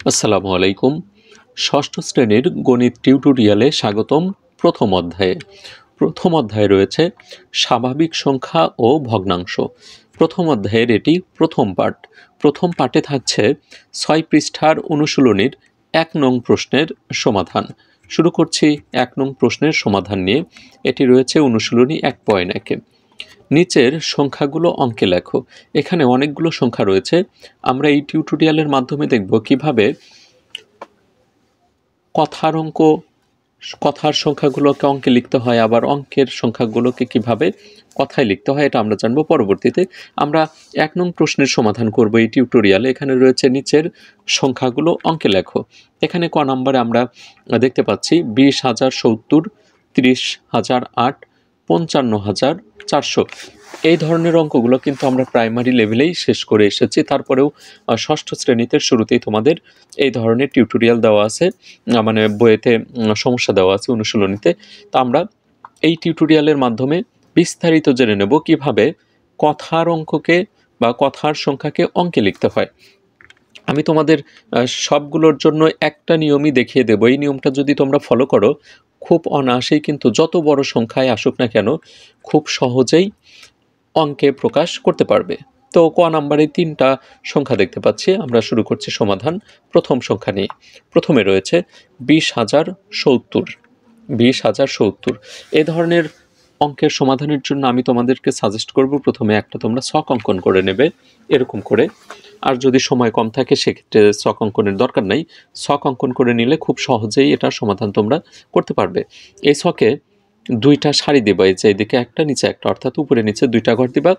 আসসালামু আলাইকুম। ষষ্ঠ শ্রেণীর গণিত টিউটোরিয়ালে স্বাগতম। প্রথম অধ্যায়ে রয়েছে স্বাভাবিক সংখ্যা ও ভগ্নাংশ। প্রথম অধ্যায়ের এটি প্রথম পাঠ। প্রথম পাঠে থাকছে ৬ পৃষ্ঠার অনুশীলনীর ১ নং প্রশ্নের সমাধান। শুরু করছি ১ নং প্রশ্নের সমাধান নিয়ে। এটি রয়েছে অনুশীলনী ১.১-এ। নিচের সংখ্যাগুলো অঙ্কে লেখো। এখানে অনেকগুলো সংখ্যা রয়েছে। আমরা এই টিউটোরিয়ালের মাধ্যমে দেখব কিভাবে কথার সংখ্যাগুলোকে অঙ্কে লিখতে হয়, আবার অঙ্কের সংখ্যাগুলোকে কিভাবে কথায় লিখতে হয়, এটা আমরা জানবো পরবর্তীতে। আমরা ১ নং প্রশ্নের সমাধান করব এই টিউটোরিয়ালে। এখানে রয়েছে নিচের সংখ্যাগুলো অঙ্কে লেখো। এখানে ক নম্বরে আমরা দেখতে পাচ্ছি ২০,০৭০, ৩০,০০৮, ৫৫,৪০০। এই ধরনের অঙ্কগুলো কিন্তু আমরা প্রাইমারি লেভেলেই শেষ করে এসেছি। তারপরেও ষষ্ঠ শ্রেণীতে শুরুতেই তোমাদের এই ধরনের টিউটোরিয়াল দেওয়া আছে, মানে বইয়েতে সমস্যা দেওয়া আছে অনুশীলনীতে। তা আমরা এই টিউটোরিয়ালের মাধ্যমে বিস্তারিত জেনে নেব কিভাবে কথার অঙ্ককে বা কথার সংখ্যাকে অঙ্কে লিখতে হয়। আমি তোমাদের সবগুলোর জন্য একটা নিয়মই দেখিয়ে দেব। এই নিয়মটা যদি তোমরা ফলো করো, খুব অনায়াসেই কিন্তু যত বড় সংখ্যায় আসুক না কেন খুব সহজেই অঙ্কে প্রকাশ করতে পারবে। তো ক নাম্বারে ৩টা সংখ্যা দেখতে পাচ্ছি। আমরা শুরু করছি সমাধান প্রথম সংখ্যা নিয়ে। প্রথমে রয়েছে ২০,০৭০। ২০,০৭০ এ ধরনের অঙ্কের সমাধানের জন্য আমি তোমাদেরকে সাজেস্ট করব প্রথমে একটা তোমরা ছক অঙ্কন করে নেবে এরকম করে। আর যদি সময় কম থাকে সেক্ষেত্রে ছক অঙ্কনের দরকার নাই। ছক অঙ্কন করে নিলে খুব সহজেই এটার সমাধান তোমরা করতে পারবে। এই ছকে ২টা সারি দিবা, এই যে এদিকে একটা নিচে একটা, অর্থাৎ উপরে নিচে 2টা ঘর দিবা।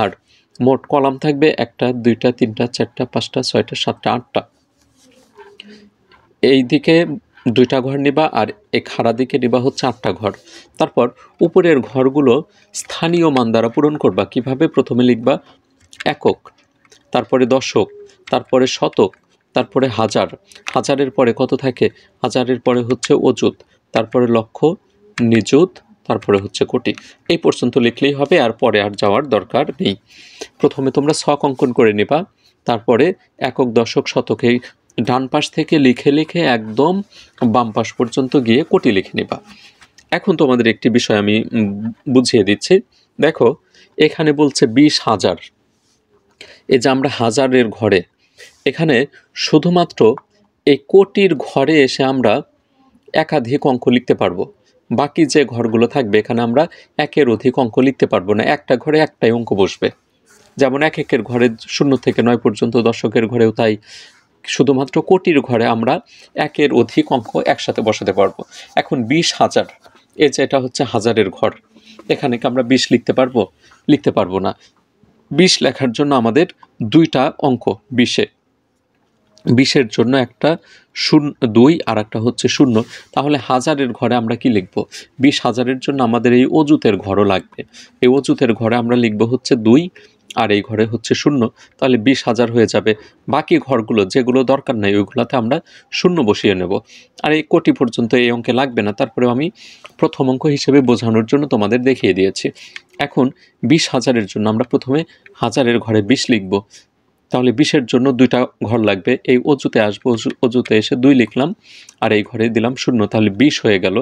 আর মোট কলাম থাকবে 1টা 2টা 3টা 4টা 5টা 6টা 7টা 8টা। এই দিকে 2টা ঘর নিবা আর এই খাড়া দিকে নিবা হচ্ছে 8টা ঘর। তারপর উপরের ঘরগুলো স্থানীয় মান দ্বারা পূরণ করবা। কিভাবে? প্রথমে লিখবা একক, তারপরে দশক, তারপরে শতক, তারপরে হাজার। হাজারের পরে কত থাকে? হাজারের পরে হচ্ছে অযুত, তারপরে লক্ষ, নিযুত, তারপরে হচ্ছে কোটি। এই পর্যন্ত লিখলেই হবে, আর পরে আর যাওয়ার দরকার নেই। প্রথমে তোমরা ছক অঙ্কন করে নিবা, তারপরে একক, দশক, শতকে ডান পাশ থেকে লিখে লিখে একদম বাম পাশ পর্যন্ত গিয়ে কোটি লিখে নিবা। এখন তোমাদের একটি বিষয় আমি বুঝিয়ে দিচ্ছি। দেখো এখানে বলছে ২০,০০০। এই যে আমরা হাজারের ঘরে, এখানে শুধুমাত্র এই কোটির ঘরে এসে আমরা একাধিক অঙ্ক লিখতে পারবো। বাকি যে ঘরগুলো থাকবে এখানে আমরা একের অধিক অঙ্ক লিখতে পারবো না। একটা ঘরে একটাই অঙ্ক বসবে। যেমন একের ঘরে 0 থেকে 9 পর্যন্ত, দশকের ঘরেও তাই। শুধুমাত্র কোটির ঘরে আমরা একের অধিক অঙ্ক একসাথে বসাতে পারবো। এখন ২০,০০০, এই যে এটা হচ্ছে হাজারের ঘর, এখানে কি আমরা 20 লিখতে পারবো? লিখতে পারবো না। 20 লেখার জন্য আমাদের 2টা অঙ্ক 20-এর জন্য একটা 2 আর একটা হচ্ছে 0। তাহলে হাজারের ঘরে আমরা কি লিখব? 20,০০০-এর জন্য আমাদের এই অযুতের ঘরও লাগবে। এই অযুতের ঘরে আমরা লিখব হচ্ছে 2 আর এই ঘরে হচ্ছে 0। তাহলে 20,০০০ হয়ে যাবে। বাকি ঘরগুলো যেগুলো দরকার নাই ওইগুলোতে আমরা 0 বসিয়ে নেব। আর এই কোটি পর্যন্ত এই অঙ্কে লাগবে না। তারপরেও আমি প্রথম অঙ্ক হিসেবে বোঝানোর জন্য তোমাদের দেখিয়ে দিয়েছি। এখন 20,০০০-এর জন্য আমরা প্রথমে হাজারের ঘরে 20 লিখব। তাহলে 20-এর জন্য 2টা ঘর লাগবে। এই অযুতে আসবো, অযুতে এসে 2 লিখলাম আর এই ঘরে দিলাম 0। তাহলে 20 হয়ে গেল,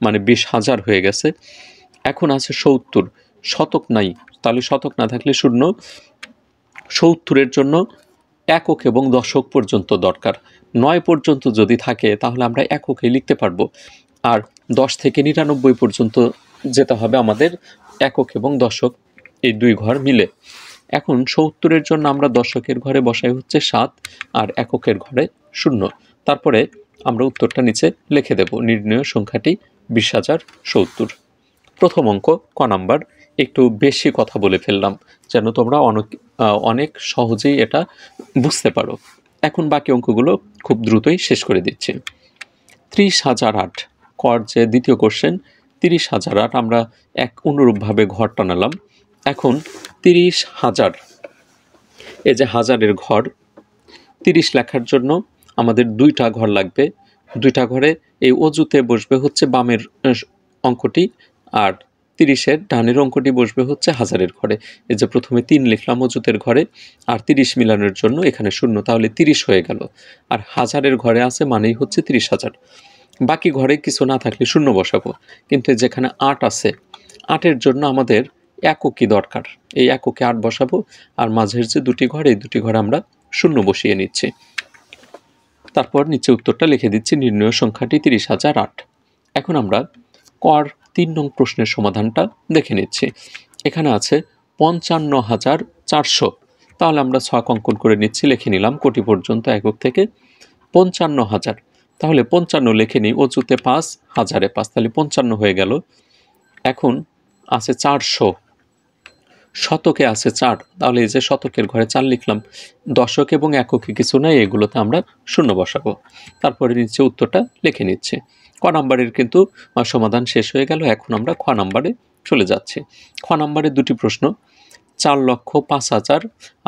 মানে 20,০০০ হয়ে গেছে। এখন আছে 70। শতক নাই, তাহলে শতক না থাকলে 0। 70-এর জন্য একক এবং দশক পর্যন্ত দরকার। 9 পর্যন্ত যদি থাকে তাহলে আমরা এককে লিখতে পারবো। আর 10 থেকে 99 পর্যন্ত যেতে হবে আমাদের একক এবং দশক এই 2 ঘর মিলে। এখন 70-এর জন্য আমরা দশকের ঘরে বসাই হচ্ছে 7 আর এককের ঘরে 0। তারপরে আমরা উত্তরটা নিচে লিখে দেব। নির্ণয় সংখ্যাটি ২০,০৭০। প্রথম অঙ্ক ক নাম্বার। একটু বেশি কথা বলে ফেললাম যেন তোমরা অনেক সহজেই এটা বুঝতে পারো। এখন বাকি অঙ্কগুলো খুব দ্রুতই শেষ করে দিচ্ছি। 30,০০৮ কর যে দ্বিতীয় কোশ্চেন। 30,০০৮ আমরা অনুরূপভাবে ঘর টানালাম। এখন 30,০০০, এই যে হাজারের ঘর, 30 লেখার জন্য আমাদের 2টা ঘর লাগবে। 2টা ঘরে এই অযুতে বসবে হচ্ছে বামের অঙ্কটি, আর 30-এর ডানের অঙ্কটি বসবে হচ্ছে হাজারের ঘরে। এই যে প্রথমে 3 লিখলাম অজুতের ঘরে, আর 30 মিলানোর জন্য এখানে 0, তাহলে 30 হয়ে গেল। আর হাজারের ঘরে আছে মানেই হচ্ছে 30,000। বাকি ঘরে কিছু না থাকলে 0 বসাবো, কিন্তু যেখানে 8 আছে, 8-এর জন্য আমাদের এককই দরকার। এই এককে 8 বসাবো, আর মাঝের যে দুটি ঘর, এই দুটি ঘরে আমরা 0 বসিয়ে নিচ্ছি। তারপর নিচে উত্তরটা লিখে দিচ্ছি, নির্ণয় সংখ্যাটি 30,008। এখন আমরা কর 3 নং প্রশ্নের সমাধানটা দেখে নিচ্ছি। এখানে আছে 55,400, তাহলে আমরা ছক অঙ্কন করে নিচ্ছি, লিখে নিলাম কোটি পর্যন্ত একক থেকে 55,000, তাহলে 55 লিখে নিই, অজুতে 5, হাজারে 5, তাহলে 55 হয়ে গেল। এখন আছে 400, শতকে আছে 4, তাহলে এই যে শতকের ঘরে 4 লিখলাম, দশক এবং এককে কিছু নাই, এগুলোতে আমরা 0 বসাবো। তারপরে নিচে উত্তরটা লিখে নিচ্ছে। ক নাম্বারের কিন্তু সমাধান শেষ হয়ে গেল। এখন আমরা খ নাম্বারে চলে যাচ্ছি। খ নাম্বারে দুটি প্রশ্ন, 4,05,000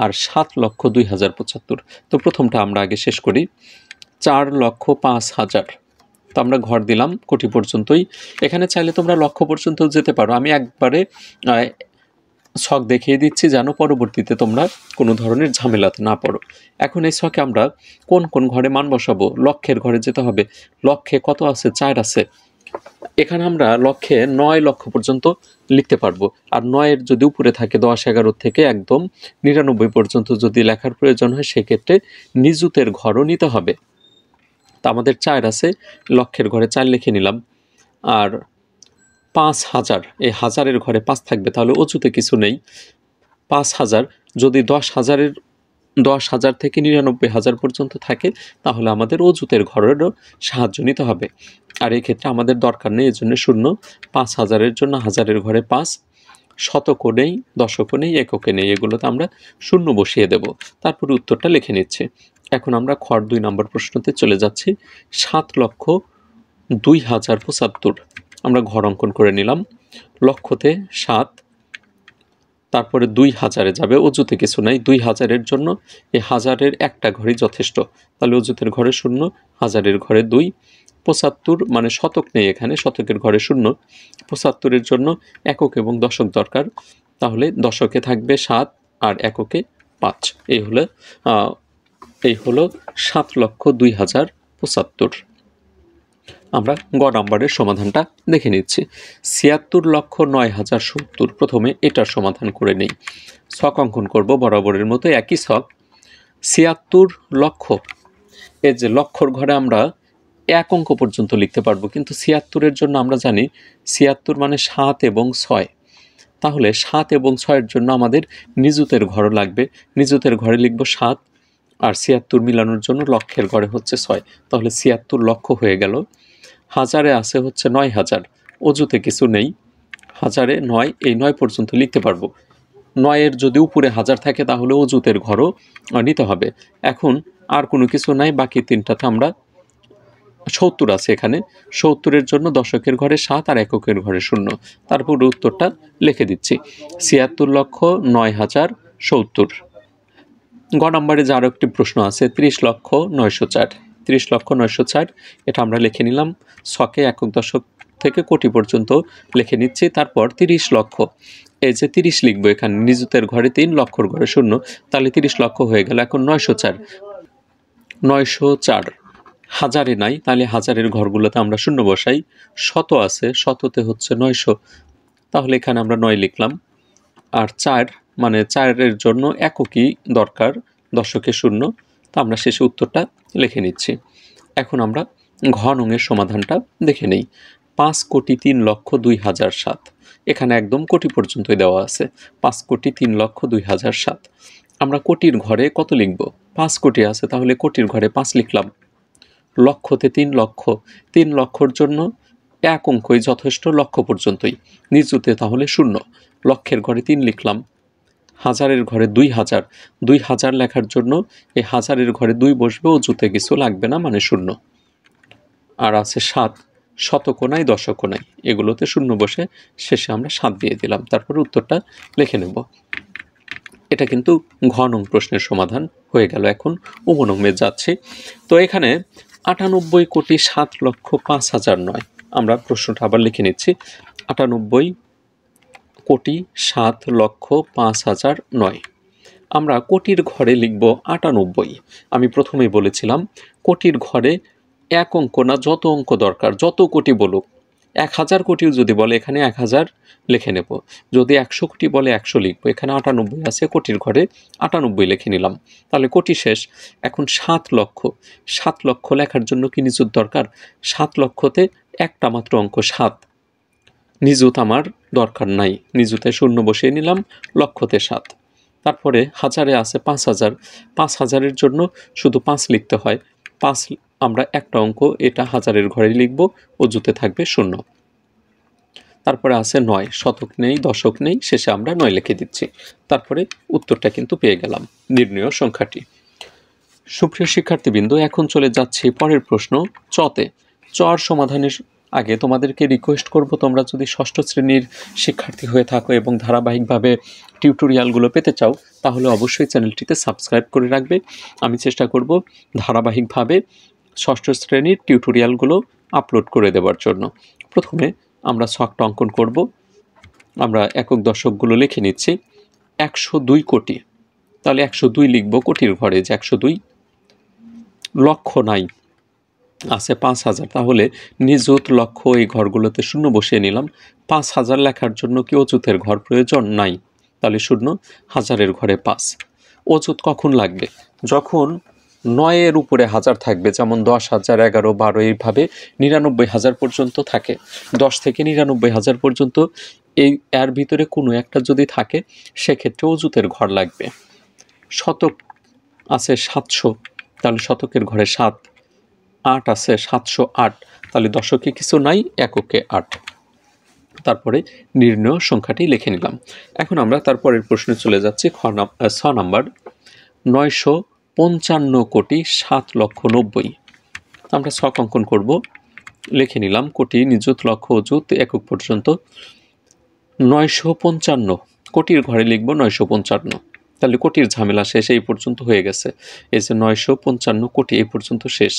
আর 7,02,075। তো প্রথমটা আমরা আগে শেষ করি। 4,05,000, তো আমরা ঘর দিলাম কোটি পর্যন্তই। এখানে চাইলে তোমরা লক্ষ পর্যন্ত যেতে পারো, আমি একবারে ছক দেখিয়ে দিচ্ছি যেন পরবর্তীতে তোমরা কোনো ধরনের ঝামেলাতে না পড়ো। এখন এই ছকে আমরা কোন কোন ঘরে মান বসাবো? লক্ষের ঘরে যেতে হবে। লক্ষে কত আছে? 4 আছে। এখানে আমরা লক্ষে 9 লক্ষ পর্যন্ত লিখতে পারবো। আর 9-এর যদি উপরে থাকে 10, 11 থেকে একদম 99 পর্যন্ত যদি লেখার প্রয়োজন হয়, সেক্ষেত্রে নিযুতের ঘরও নিতে হবে। তা আমাদের 4 আছে, লক্ষের ঘরে 4 লিখে নিলাম। আর 5,000, এই হাজারের ঘরে 5 থাকবে, তাহলে অজুতে কিছু নেই। 5,000 যদি 10,000 থেকে 99,000 পর্যন্ত থাকে, তাহলে আমাদের অজুতের ঘরেরও সাহায্য নিতে হবে। আর এই ক্ষেত্রে আমাদের দরকার নেই, এজন্য 0। 5,000-এর জন্য হাজারের ঘরে 5, শতকও নেই, দশকও নেই, এককে নেই, এগুলোতে আমরা 0 বসিয়ে দেব। তারপরে উত্তরটা লিখে নিচ্ছে। এখন আমরা খর 2 নম্বর প্রশ্নতে চলে যাচ্ছি। 7,02,075, আমরা ঘর অঙ্কন করে নিলাম। লক্ষতে 7, তারপরে 2,000-এ যাবে, অজুতে কিছু নাই। 2,000-এর জন্য এই হাজারের একটা ঘরই যথেষ্ট, তাহলে অজুতের ঘরে 0, হাজারের ঘরে 2। 75 মানে শতক নেই এখানে, শতকের ঘরে 0। 75-এর জন্য একক এবং দশক দরকার, তাহলে দশকে থাকবে 7 আর এককে 5। এই হলো 7,02,075। আমরা গ নাম্বারের সমাধানটা দেখে নিচ্ছি। 76,09,070, প্রথমে এটার সমাধান করে নেই। ছক অঙ্কন করব বরাবরের মতো, একই ছক। 76 লক্ষ, এই যে লক্ষর ঘরে আমরা এক অঙ্ক পর্যন্ত লিখতে পারবো, কিন্তু 76-এর জন্য আমরা জানি 76 মানে 7 এবং 6, তাহলে 7 এবং 6-এর জন্য আমাদের নিযুতের ঘর লাগবে। নিযুতের ঘরে লিখব 7, আর 76 মিলানোর জন্য লক্ষের ঘরে হচ্ছে 6, তাহলে 76 লক্ষ হয়ে গেল। হাজারে আছে হচ্ছে 9,000, অজুতে কিছু নেই, হাজারে 9, এই 9 পর্যন্ত লিখতে পারবো। 9-এর যদি উপরে 1000 থাকে, তাহলে অজুতের ঘরও নিতে হবে। এখন আর কোনো কিছু নাই, বাকি তিনটাতে আমরা 70 আছে এখানে। 70-এর জন্য দশকের ঘরে 7 আর এককের ঘরে 0। তারপর উত্তরটা লিখে দিচ্ছি, 76,09,070। গ নম্বরে যে আরও একটি প্রশ্ন আছে, 30,09,004। 30,09,004, এটা আমরা লিখে নিলাম। ছকে একক দশক থেকে কোটি পর্যন্ত লিখে নিচ্ছি। তারপর 30 লক্ষ, এই যে 30 লিখবো এখানে, নিযুতের ঘরে 3, লক্ষর ঘরে 0, তাহলে 30 লক্ষ হয়ে গেল। এখন 904 হাজারে নাই, তাহলে হাজারের ঘরগুলোতে আমরা 0 বসাই। শত আছে, শততে হচ্ছে 900, তাহলে এখানে আমরা 9 লিখলাম। আর 4 মানে 4-এর জন্য এককই দরকার, দশকে 0, তা আমরা শেষে উত্তরটা লিখে নিচ্ছি। এখন আমরা ঘ নংয়ের সমাধানটা দেখে নেই। 5,03,02,007, এখানে একদম কোটি পর্যন্তই দেওয়া আছে। 5,03,02,007, আমরা কোটির ঘরে কত লিখব? 5 কোটি আছে, তাহলে কোটির ঘরে 5 লিখলাম। লক্ষতে 3 লক্ষ, 3 লক্ষর জন্য এক অঙ্কই যথেষ্ট, লক্ষ পর্যন্তই। নিযুতে তাহলে 0, লক্ষের ঘরে 3 লিখলাম। হাজারের ঘরে 2,000, 2,000 লেখার জন্য এই হাজারের ঘরে 2 বসবে, অজুতে কিছু লাগবে না, মানে 0। আর আছে 7, শতকও নাই, দশকও নাই, এগুলোতে 0 বসে শেষে আমরা 7 দিয়ে দিলাম। তারপর উত্তরটা লিখে নেব। এটা কিন্তু ঘ নং প্রশ্নের সমাধান হয়ে গেল। এখন উম নংয়ে যাচ্ছি। তো এখানে 98,07,05,009, আমরা প্রশ্নটা আবার লিখে নিচ্ছি। 98 কোটি 7,05,009। আমরা কোটির ঘরে লিখব 98। আমি প্রথমেই বলেছিলাম কোটির ঘরে এক অঙ্ক না, যত অঙ্ক দরকার, যত কোটি বলুক, 1000 কোটিও যদি বলে এখানে 1000 লিখে নেব, যদি 100 কোটি বলে 100 লিখব, এখানে 98 আছে, কোটির ঘরে 98 লিখে নিলাম, তাহলে কোটি শেষ। এখন 7 লক্ষ, 7 লক্ষ লেখার জন্য কি নিযুত দরকার? 7 লক্ষতে একটা মাত্র অঙ্ক 7, নিযুত আমার দরকার নাই, নিযুতে শূন্য বসিয়ে নিলাম, লক্ষতে 7। তারপরে হাজারে আছে 5000, 5000-এর জন্য শুধু 5 লিখতে হয়, 5 আমরা একটা অঙ্ক এটা হাজারের ঘরে লিখব, অজুতে থাকবে 0। তারপরে আছে 9, শতক নেই, দশক নেই, শেষে আমরা 9 লিখে দিচ্ছি। তারপরে উত্তরটা কিন্তু পেয়ে গেলাম, নির্ণয় সংখ্যাটি। সুপ্রিয় শিক্ষার্থীবৃন্দ, এখন চলে যাচ্ছি পরের প্রশ্ন চতে। চর সমাধানের আগে তোমাদেরকে রিকোয়েস্ট করব, তোমরা যদি ষষ্ঠ শ্রেণীর শিক্ষার্থী হয়ে থাকো এবং ধারাবাহিকভাবে টিউটোরিয়ালগুলো পেতে চাও, তাহলে অবশ্যই চ্যানেলটিতে সাবস্ক্রাইব করে রাখবে। আমি চেষ্টা করব ধারাবাহিকভাবে ষষ্ঠ শ্রেণীর টিউটোরিয়ালগুলো আপলোড করে দেওয়ার জন্য। প্রথমে আমরা ছকটা অঙ্কন করব। আমরা একক দশকগুলো লিখে নিচ্ছি। 102 কোটি, তাহলে 102 লিখব কোটির ঘরে, যে 102। লক্ষ নাই, আছে 5000, তাহলে নিযুত লক্ষ এই ঘরগুলোতে 0 বসিয়ে নিলাম। 5000 লেখার জন্য কি অযুতের ঘর প্রয়োজন? নাই, তাহলে 0, হাজারের ঘরে 5। অযুত কখন লাগবে? যখন 9-এর উপরে হাজার থাকবে, যেমন 10,000, 11, 12, এইভাবে 99,000 পর্যন্ত থাকে। 10 থেকে 99,000 পর্যন্ত এর ভিতরে কোনো একটা যদি থাকে, সেক্ষেত্রে অযুতের ঘর লাগবে। শতক আছে 700, তাহলে শতকের ঘরে 7। 8 আছে 708, তাহলে দশকে কিছু নাই, এককে 8। তারপরে নির্ণয় সংখ্যাটি লিখে নিলাম। এখন আমরা তারপরের প্রশ্নে চলে যাচ্ছি। 6 নাম্বার, 955 কোটি 7,90,000। আমরা ছক অঙ্কন করব, লিখে নিলাম কোটি, নিযুত, লক্ষ, অযুত, একক পর্যন্ত। 955 কোটির ঘরে লিখব 955, তাহলে কোটির ঝামেলা শেষ, এই পর্যন্ত হয়ে গেছে। এই যে 955 কোটি, এই পর্যন্ত শেষ।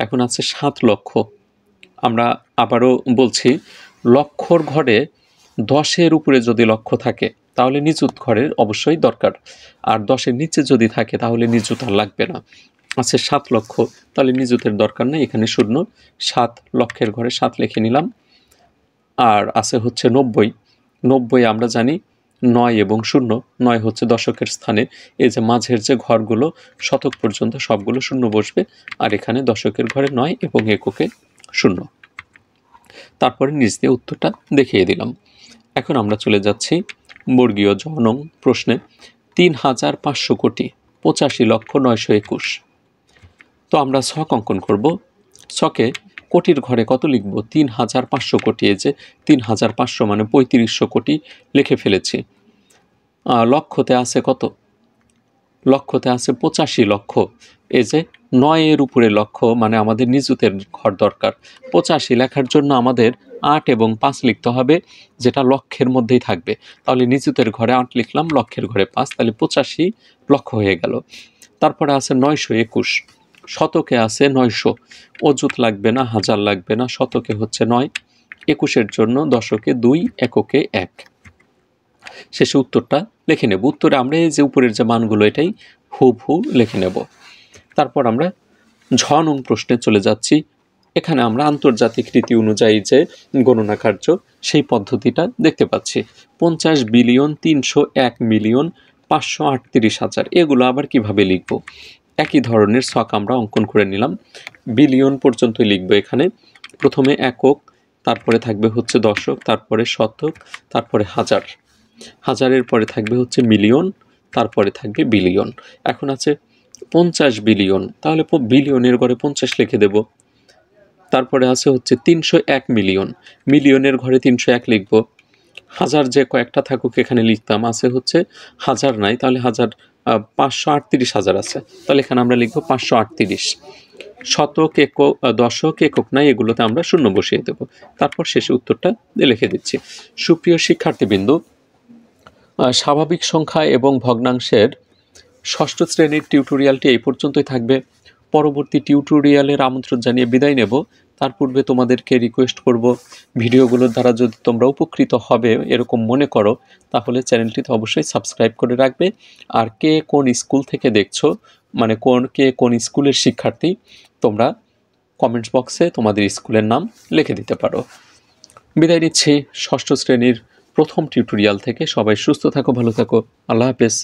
এখন আছে 7 লক্ষ। আমরা আবারও বলছি, লক্ষর ঘরে 10-এর উপরে যদি লক্ষ থাকে, তাহলে নিযুত ঘরের অবশ্যই দরকার, আর 10-এর নিচে যদি থাকে তাহলে নিযুত আর লাগবে না। আছে 7 লক্ষ, তাহলে নিযুতের দরকার নেই, এখানে 0। 7 লক্ষের ঘরে 7 লিখে নিলাম। আর আছে হচ্ছে 90। 90 আমরা জানি 9 এবং 0, 9 হচ্ছে দশকের স্থানে। এই যে মাঝের যে ঘরগুলো শতক পর্যন্ত সবগুলো 0 বসবে, আর এখানে দশকের ঘরে 9 এবং এককে 0। তারপরে নিচ দিয়ে উত্তরটা দেখিয়ে দিলাম। এখন আমরা চলে যাচ্ছি বর্গীয় জ নং প্রশ্নে। 3,500 কোটি 85,921। তো আমরা ছক অঙ্কন করব। ছকে কোটির ঘরে কত লিখব? 3,500 কোটি। এই যে 3,500 মানে 3500 কোটি লিখে ফেলেছি। লক্ষতে আছে কত? লক্ষতে আছে 85 লক্ষ। এই যে 9-এর উপরে লক্ষ, মানে আমাদের নিযুতের ঘর দরকার। 85 লেখার জন্য আমাদের 8 এবং 5 লিখতে হবে, যেটা লক্ষের মধ্যেই থাকবে। তাহলে নিযুতের ঘরে 8 লিখলাম, লক্ষের ঘরে 5, তাহলে 85 লক্ষ হয়ে গেল। তারপরে আছে 921। শতকে আছে 900, অযুত লাগবে না, হাজার লাগবে না, শতকে হচ্ছে 9। 21-এর জন্য দশকে 2, এককে 1। শেষে উত্তরটা লিখে নেব। উত্তরে আমরা এই যে উপরের যে মানগুলো, এটাই হুবহু লিখে নেব। তারপর আমরা ঝ নং প্রশ্নে চলে যাচ্ছি। এখানে আমরা আন্তর্জাতিক রীতি অনুযায়ী যে গণনা কার্য, সেই পদ্ধতিটা দেখতে পাচ্ছি। 50,301,538,000, এগুলো আবার কিভাবে লিখব? একই ধরনের ছক আমরা অঙ্কন করে নিলাম। বিলিয়ন পর্যন্তই লিখব এখানে। প্রথমে একক, তারপরে থাকবে হচ্ছে দশক, তারপরে শতক, তারপরে হাজার। হাজারের পরে থাকবে হচ্ছে মিলিয়ন, তারপরে থাকবে বিলিয়ন। এখন আছে 50 বিলিয়ন, তাহলে বিলিয়নের ঘরে 50 লিখে দেব। তারপরে আছে হচ্ছে 301 মিলিয়ন, মিলিয়নের ঘরে 301 লিখব। হাজার যে কয়েকটা থাকুক এখানে লিখতাম, আছে হচ্ছে হাজার নাই, তাহলে হাজার 538,000 আছে, তাহলে এখানে আমরা লিখব 538। শতক, একক, দশক, একক নাই, এগুলোতে আমরা 0 বসিয়ে দেব। তারপর শেষে উত্তরটা লিখে দিচ্ছি। সুপ্রিয় শিক্ষার্থীবৃন্দ, স্বাভাবিক সংখ্যা এবং ভগ্নাংশের ষষ্ঠ শ্রেণীর টিউটোরিয়ালটি এই পর্যন্তই থাকবে। পরবর্তী টিউটোরিয়ালের আমন্ত্রণ জানিয়ে বিদায় নেব। তার পূর্বে তোমাদেরকে রিকোয়েস্ট করব, ভিডিওগুলোর দ্বারা যদি তোমরা উপকৃত হবে এরকম মনে করো, তাহলে চ্যানেলটিতে অবশ্যই সাবস্ক্রাইব করে রাখবে। আর কে কোন স্কুল থেকে দেখছো, মানে কে কোন স্কুলের শিক্ষার্থী, তোমরা কমেন্টস বক্সে তোমাদের স্কুলের নাম লিখে দিতে পারো। বিদায় নিচ্ছি ষষ্ঠ শ্রেণীর প্রথম টিউটোরিয়াল থেকে। সবাই সুস্থ থাকো, ভালো থাকো, আল্লাহ হাফেজ।